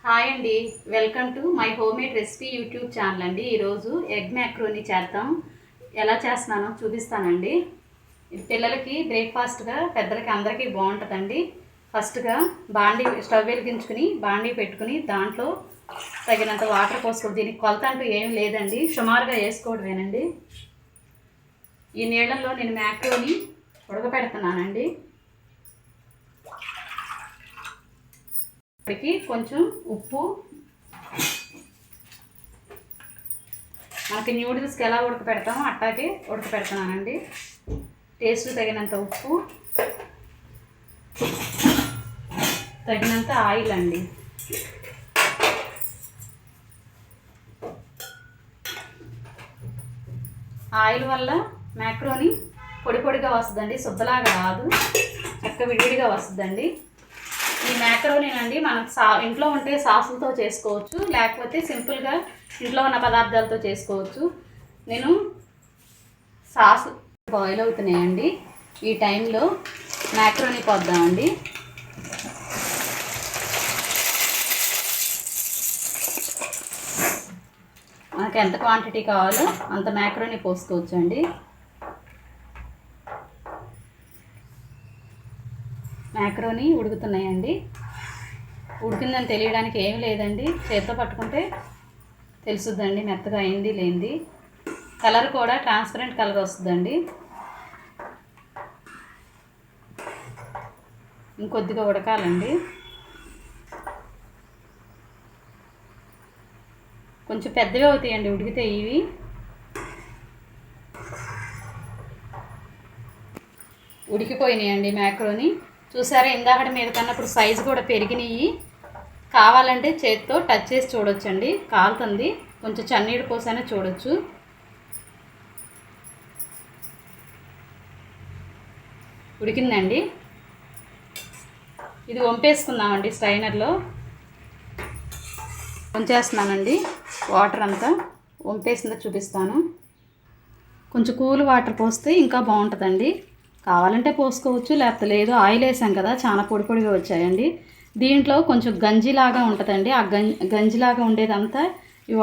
Hi అండి, welcome to my homemade recipe YouTube channel అండి. ఈరోజు ఎగ్ మ్యాక్రోనీ చేద్దాం. ఎలా చేస్తున్నానో చూపిస్తానండి. ఇది పిల్లలకి బ్రేక్ఫాస్ట్గా, పెద్దలకి అందరికీ బాగుంటుందండి. ఫస్ట్గా బాండీ స్టవ్ వెలిగించుకుని బాండీ పెట్టుకుని దాంట్లో తగినంత వాటర్ పోసుకోవడం. దీనికి కొలత అంటూ ఏమి లేదండి, సుమారుగా వేసుకోవడమేనండి. ఈ నీళ్ళల్లో నేను మ్యాక్రోనీ ఉడకపెడుతున్నానండి. ఇప్పటికి కొంచెం ఉప్పు, మనకి న్యూడిల్స్కి ఎలా ఉడకపెడతామో అట్టాగే ఉడకపెడుతున్నానండి. టేస్ట్ తగినంత ఉప్పు, తగినంత ఆయిల్ అండి. ఆయిల్ వల్ల మ్యాక్రోనీ పొడి పొడిగా వస్తుందండి, శుద్ధలాగా రాదు, చక్క విడివిడిగా వస్తుందండి. ఈ మ్యాక్రోనీనండి మనం ఇంట్లో ఉంటే సాసులతో చేసుకోవచ్చు, లేకపోతే సింపుల్గా ఇంట్లో ఉన్న పదార్థాలతో చేసుకోవచ్చు. నేను సాసు బాయిల్ అవుతున్నాయండి. ఈ టైంలో మ్యాక్రోనీ పోద్దామండి. మనకి ఎంత క్వాంటిటీ కావాలో అంత మ్యాక్రోనీ పోసుకోవచ్చు అండి. మ్యాక్రోనీ ఉడుకుతున్నాయండి. ఉడికిందని తెలియడానికి ఏమి లేదండి, చేతితో పట్టుకుంటే తెలుసుద్దండి మెత్తగా అయింది లేనిది. కలర్ కూడా ట్రాన్స్పరెంట్ కలర్ వస్తుందండి. ఇంకొద్దిగా ఉడకాలండి. కొంచెం పెద్దవి అవుతాయండి ఉడికితే ఇవి. ఉడికిపోయినాయండి మ్యాక్రోనీ. చూసారా, ఇందాకటి మీద కన్నప్పుడు సైజు కూడా పెరిగినాయి. కావాలంటే చేతితో టచ్ చేసి చూడొచ్చండి, కాలుతుంది. కొంచెం చన్నీడు పోసైనా చూడొచ్చు. ఉడికిందండి. ఇది వంపేసుకుందామండి స్ట్రైనర్లో. వంచేస్తున్నానండి. వాటర్ అంతా వంపేసిందో చూపిస్తాను. కొంచెం కూల్ వాటర్ పోస్తే ఇంకా బాగుంటుందండి. కావాలంటే పోసుకోవచ్చు, లేకపోతే లేదు. ఆయిల్ వేసాం కదా, చాలా పొడి పొడిగా వచ్చాయండి. దీంట్లో కొంచెం గంజిలాగా ఉంటుందండి. ఆ గంజిలాగా ఉండేదంతా ఈ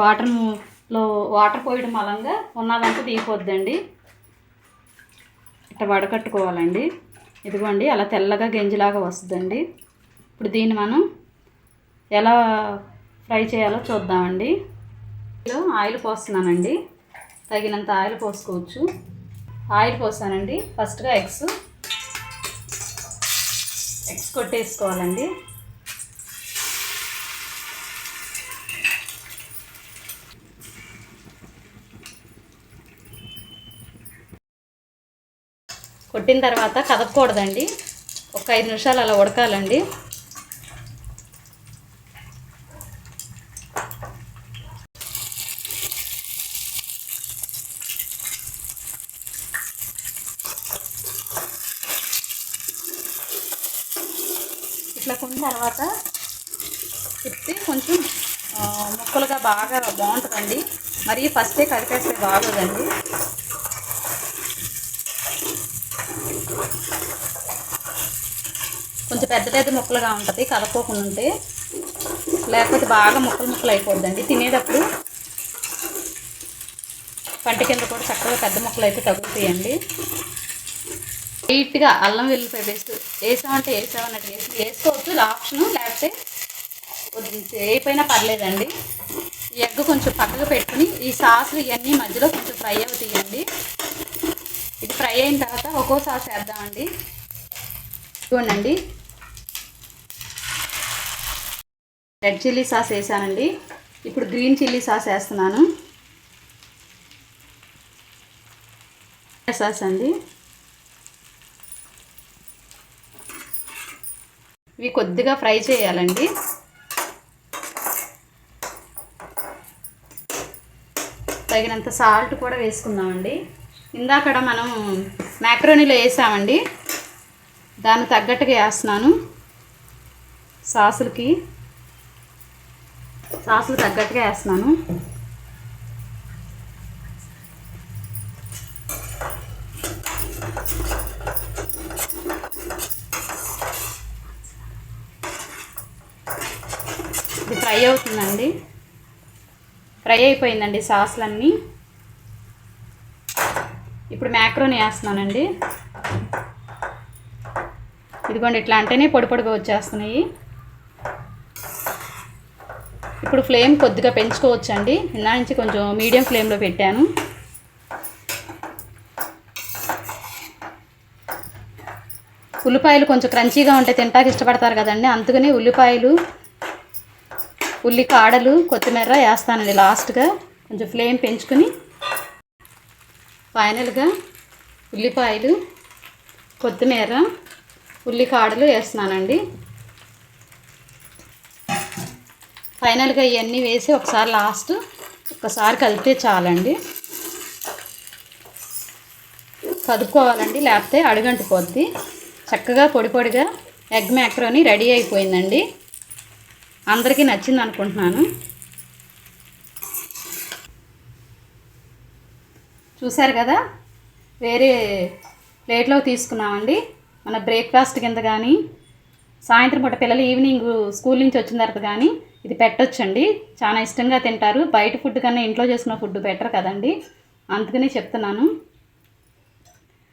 వాటర్ పోయడం మూలంగా ఉన్నదంతా దిగిపోద్దండి. ఇట్లా వడకట్టుకోవాలండి. ఇదిగోండి, అలా తెల్లగా గంజిలాగా వస్తుందండి. ఇప్పుడు దీన్ని మనం ఎలా ఫ్రై చేయాలో చూద్దామండి. ఆయిల్ పోస్తున్నానండి, తగినంత ఆయిల్ పోసుకోవచ్చు. ఆయిల్ పోసానండి. ఫస్ట్గా ఎగ్స్ కొట్టేసుకోవాలండి. కొట్టిన తర్వాత కదపకూడదండి, ఒక 5 నిమిషాలు అలా ఉడకాలండి. ఇట్లా కొన్న తర్వాత తిప్పి కొంచెం ముక్కలుగా బాగా బాగుంటుందండి. మరి ఫస్టే కలిపేస్తే బాగోదండి. కొంచెం పెద్ద పెద్ద ముక్కలుగా ఉంటుంది కలుపుకోకుండా ఉంటే, లేకపోతే బాగా ముక్కలు అయిపోద్దండి. తినేటప్పుడు పంట కింద కూడా చక్కగా పెద్ద ముక్కలు అయితే తగులుతాయండి. లైట్గా అల్లం వెల్లుల్లిపాయ పేస్ట్ వేసామంటే వేసామన్నట్టు వేసుకోవచ్చు, ఆప్షను. లేకపోతే వేయపోయినా పర్లేదండి. ఈ ఎగ్ కొంచెం పక్కకు పెట్టుకుని ఈ సాసులు ఇవన్నీ మధ్యలో కొంచెం ఫ్రై అవుతాయండి. ఇది ఫ్రై అయిన తర్వాత ఒక్కో సాస్ వేద్దామండి. చూడండి, రెడ్ చిల్లీ సాస్ వేసానండి. ఇప్పుడు గ్రీన్ చిల్లీ సాస్ వేస్తున్నాను. సాస్ అండి. ఇవి కొద్దిగా ఫ్రై చేయాలండి. తగినంత సాల్ట్ కూడా వేసుకుందామండి. ఇందాకడ మనం మ్యాక్రోనీలో వేసామండి, దాన్ని తగ్గట్టుగా వేస్తున్నాను. సాసులు తగ్గట్టుగా వేస్తున్నాను. ఫ్రై అవుతుందండి. ఫ్రై అయిపోయిందండి సాసులన్నీ. ఇప్పుడు మ్యాక్రోని వేస్తున్నానండి. ఇదిగోండి, ఇట్లా అంటేనే పొడి పొడిగా వచ్చేస్తున్నాయి. ఇప్పుడు ఫ్లేమ్ కొద్దిగా పెంచుకోవచ్చండి. ఇందా నుంచి కొంచెం మీడియం ఫ్లేమ్లో పెట్టాను. ఉల్లిపాయలు కొంచెం క్రంచీగా ఉంటే తింటాకి ఇష్టపడతారు కదండి, అందుకని ఉల్లిపాయలు, ఉల్లి కాడలు, కొత్తిమీర వేస్తానండి లాస్ట్గా. కొంచెం ఫ్లేమ్ పెంచుకుని ఫైనల్గా ఉల్లిపాయలు, కొత్తిమీర, ఉల్లి కాడలు వేస్తున్నానండి. ఫైనల్గా ఇవన్నీ వేసి ఒకసారి కలిపితే చాలండి. కదుపుకోవాలండి, లేకపోతే అడుగంటిపోద్ది. చక్కగా పొడి పొడిగా ఎగ్ మ్యాక్రోని రెడీ అయిపోయిందండి. అందరికీ నచ్చింది అనుకుంటున్నాను. చూశారు కదా, వేరే ప్లేట్లో తీసుకున్నామండి. మన బ్రేక్ఫాస్ట్ కింద కానీ, సాయంత్రం పూట పిల్లలు ఈవినింగ్ స్కూల్ నుంచి వచ్చిన తర్వాత కానీ ఇది పెట్టొచ్చండి. చాలా ఇష్టంగా తింటారు. బయట ఫుడ్ కన్నా ఇంట్లో చేసుకున్న ఫుడ్ బెటర్ కదండి, అందుకని చెప్తున్నాను.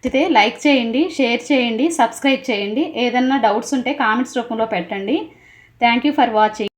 అయితే లైక్ చేయండి, షేర్ చేయండి, సబ్స్క్రైబ్ చేయండి. ఏదన్నా డౌట్స్ ఉంటే కామెంట్స్ రూపంలో పెట్టండి. Thank you for watching.